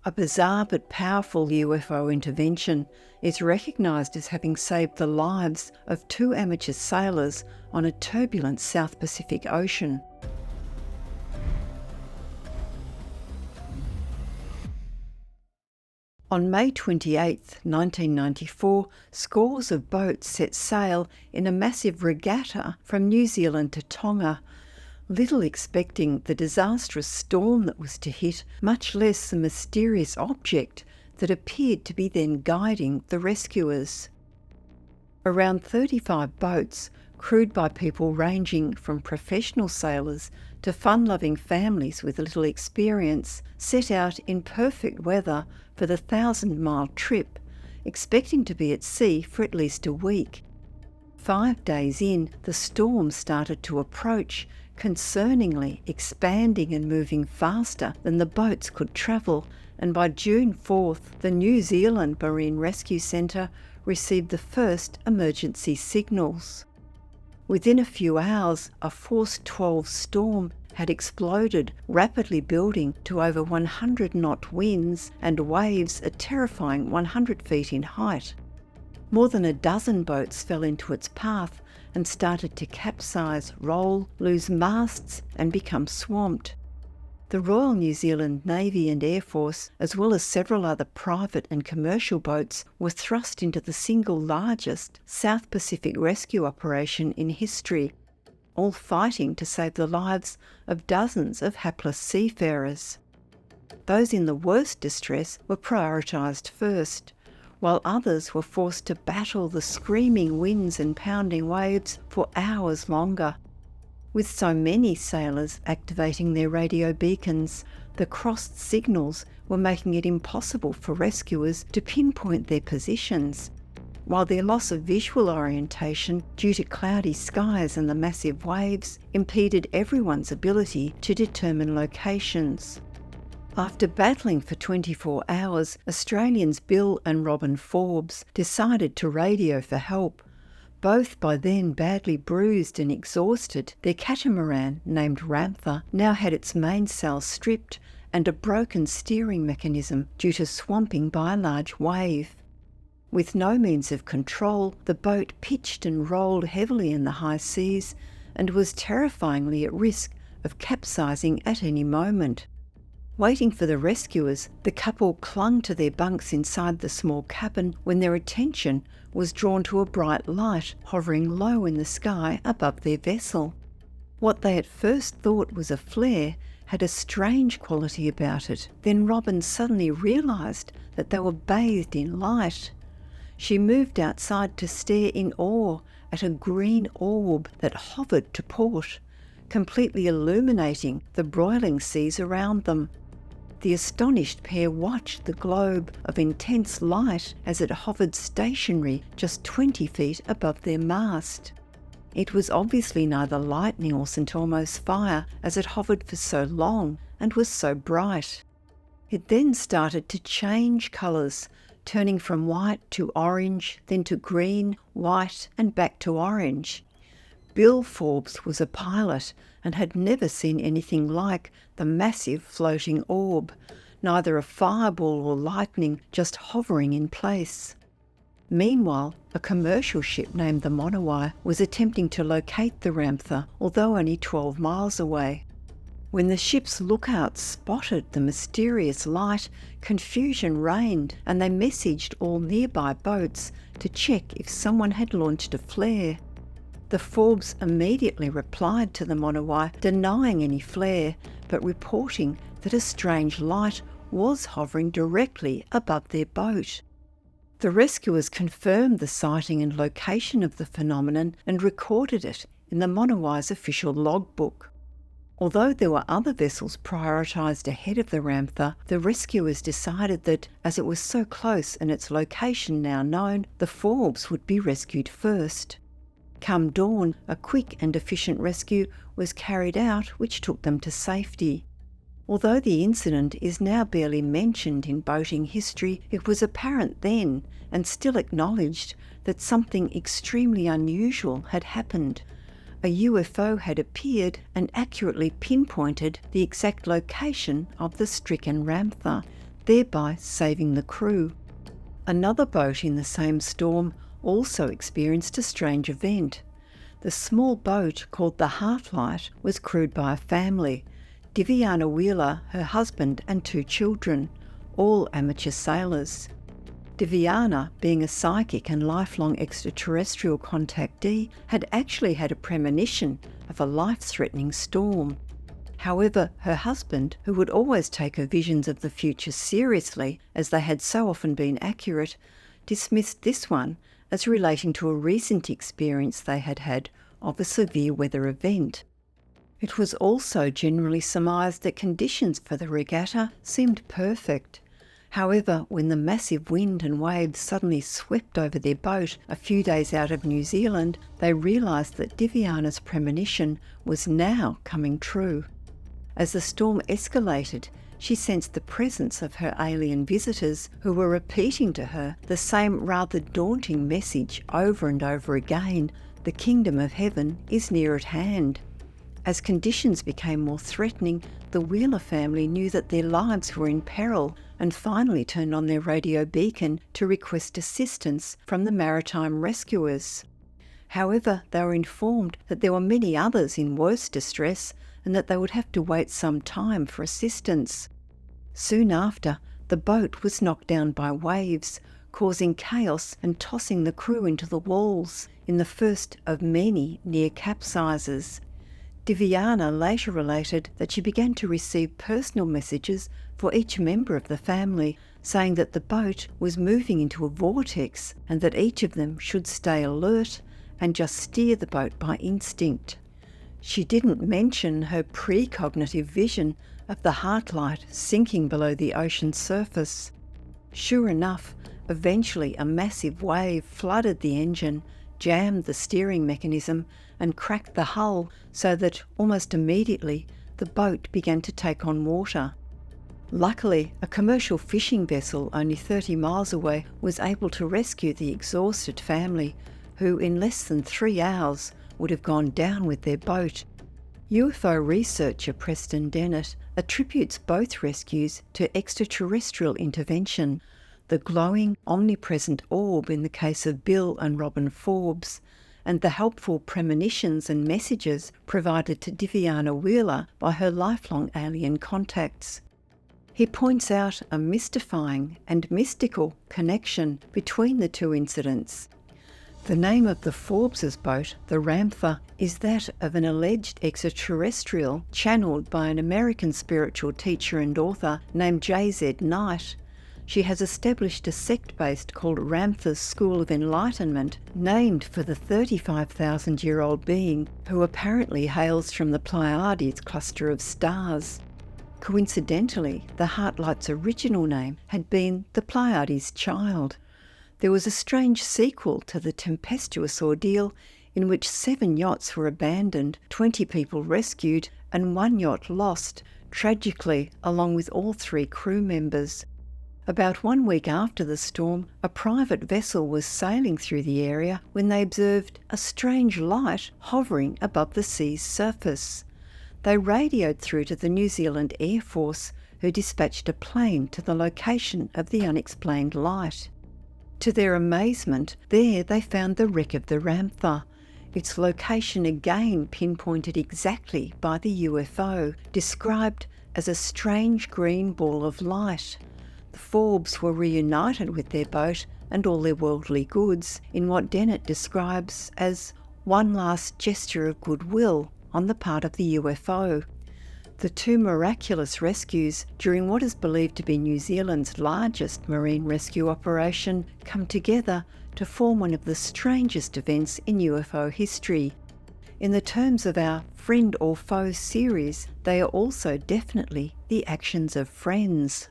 A bizarre but powerful UFO intervention is recognised as having saved the lives of 2 amateur sailors on a turbulent South Pacific Ocean. On May 28, 1994, scores of boats set sail in a massive regatta from New Zealand to Tonga, little expecting the disastrous storm that was to hit, much less the mysterious object that appeared to be then guiding the rescuers. Around 35 boats, crewed by people ranging from professional sailors to fun-loving families with little experience, set out in perfect weather for the 1,000-mile trip, expecting to be at sea for at least a week. 5 days in, the storm started to approach, concerningly expanding and moving faster than the boats could travel, and by June 4th, the New Zealand Marine Rescue Centre received the first emergency signals. Within a few hours, a force 12 storm had exploded, rapidly building to over 100-knot winds and waves a terrifying 100 feet in height. More than a dozen boats fell into its path and started to capsize, roll, lose masts and become swamped. The Royal New Zealand Navy and Air Force, as well as several other private and commercial boats, were thrust into the single largest South Pacific rescue operation in history, all fighting to save the lives of dozens of hapless seafarers. Those in the worst distress were prioritised first, while others were forced to battle the screaming winds and pounding waves for hours longer. With so many sailors activating their radio beacons, the crossed signals were making it impossible for rescuers to pinpoint their positions, while their loss of visual orientation due to cloudy skies and the massive waves impeded everyone's ability to determine locations. After battling for 24 hours, Australians Bill and Robin Forbes decided to radio for help. Both by then badly bruised and exhausted, their catamaran, named Ramtha, now had its mainsail stripped and a broken steering mechanism due to swamping by a large wave. With no means of control, the boat pitched and rolled heavily in the high seas and was terrifyingly at risk of capsizing at any moment. Waiting for the rescuers, the couple clung to their bunks inside the small cabin when their attention was drawn to a bright light hovering low in the sky above their vessel. What they at first thought was a flare had a strange quality about it. Then Robin suddenly realised that they were bathed in light. She moved outside to stare in awe at a green orb that hovered to port, completely illuminating the broiling seas around them. The astonished pair watched the globe of intense light as it hovered stationary just 20 feet above their mast. It was obviously neither lightning or St. Elmo's fire, as it hovered for so long and was so bright. It then started to change colours, turning from white to orange, then to green, white and back to orange. Bill Forbes was a pilot and had never seen anything like the massive floating orb, neither a fireball or lightning, just hovering in place. Meanwhile, a commercial ship named the Monowai was attempting to locate the Ramtha, although only 12 miles away. When the ship's lookouts spotted the mysterious light, confusion reigned and they messaged all nearby boats to check if someone had launched a flare. The Forbes immediately replied to the Monowai, denying any flare, but reporting that a strange light was hovering directly above their boat. The rescuers confirmed the sighting and location of the phenomenon and recorded it in the Monowai's official logbook. Although there were other vessels prioritised ahead of the Ramtha, the rescuers decided that, as it was so close and its location now known, the Forbes would be rescued first. Come dawn, a quick and efficient rescue was carried out which took them to safety. Although the incident is now barely mentioned in boating history, it was apparent then, and still acknowledged, that something extremely unusual had happened. A UFO had appeared and accurately pinpointed the exact location of the stricken Ramtha. thereby saving the crew. Another boat in the same storm also experienced a strange event. The small boat called the Heartlight was crewed by a family: Diviana Wheeler, her husband and 2 children, all amateur sailors. Diviana, being a psychic and lifelong extraterrestrial contactee, had actually had a premonition of a life-threatening storm. However, her husband, who would always take her visions of the future seriously, as they had so often been accurate, dismissed this one as relating to a recent experience they had had of a severe weather event. It was also generally surmised that conditions for the regatta seemed perfect. However, when the massive wind and waves suddenly swept over their boat a few days out of New Zealand, they realised that Diviana's premonition was now coming true. As the storm escalated, she sensed the presence of her alien visitors, who were repeating to her the same rather daunting message over and over again: the kingdom of heaven is near at hand. As conditions became more threatening, the Wheeler family knew that their lives were in peril and finally turned on their radio beacon to request assistance from the maritime rescuers. However, they were informed that there were many others in worse distress and that they would have to wait some time for assistance. Soon after, the boat was knocked down by waves, causing chaos and tossing the crew into the walls in the first of many near capsizes. Diviana later related that she began to receive personal messages for each member of the family, saying that the boat was moving into a vortex and that each of them should stay alert and just steer the boat by instinct. She didn't mention her precognitive vision of the Heartlight sinking below the ocean surface. Sure enough, eventually a massive wave flooded the engine, jammed the steering mechanism and cracked the hull, so that almost immediately the boat began to take on water. Luckily, a commercial fishing vessel only 30 miles away was able to rescue the exhausted family, who in less than 3 hours would have gone down with their boat. UFO researcher Preston Dennett attributes both rescues to extraterrestrial intervention: the glowing, omnipresent orb in the case of Bill and Robin Forbes, and the helpful premonitions and messages provided to Diviana Wheeler by her lifelong alien contacts. He points out a mystifying and mystical connection between the 2 incidents. The name of the Forbes' boat, the Ramtha, is that of an alleged extraterrestrial channeled by an American spiritual teacher and author named J.Z. Knight. She has established a sect based called Ramtha's School of Enlightenment, named for the 35,000-year-old being who apparently hails from the Pleiades cluster of stars. Coincidentally, the Heartlight's original name had been the Pleiades Child. There was a strange sequel to the tempestuous ordeal in which 7 yachts were abandoned, 20 people rescued, and 1 yacht lost, tragically, along with all 3 crew members. About 1 week after the storm, a private vessel was sailing through the area when they observed a strange light hovering above the sea's surface. They radioed through to the New Zealand Air Force, who dispatched a plane to the location of the unexplained light. To their amazement, there they found the wreck of the Ramtha, its location again pinpointed exactly by the UFO, described as a strange green ball of light. The Forbes were reunited with their boat and all their worldly goods in what Dennett describes as one last gesture of goodwill on the part of the UFO. The 2 miraculous rescues during what is believed to be New Zealand's largest marine rescue operation come together to form one of the strangest events in UFO history. In the terms of our Friend or Foe series, they are also definitely the actions of friends.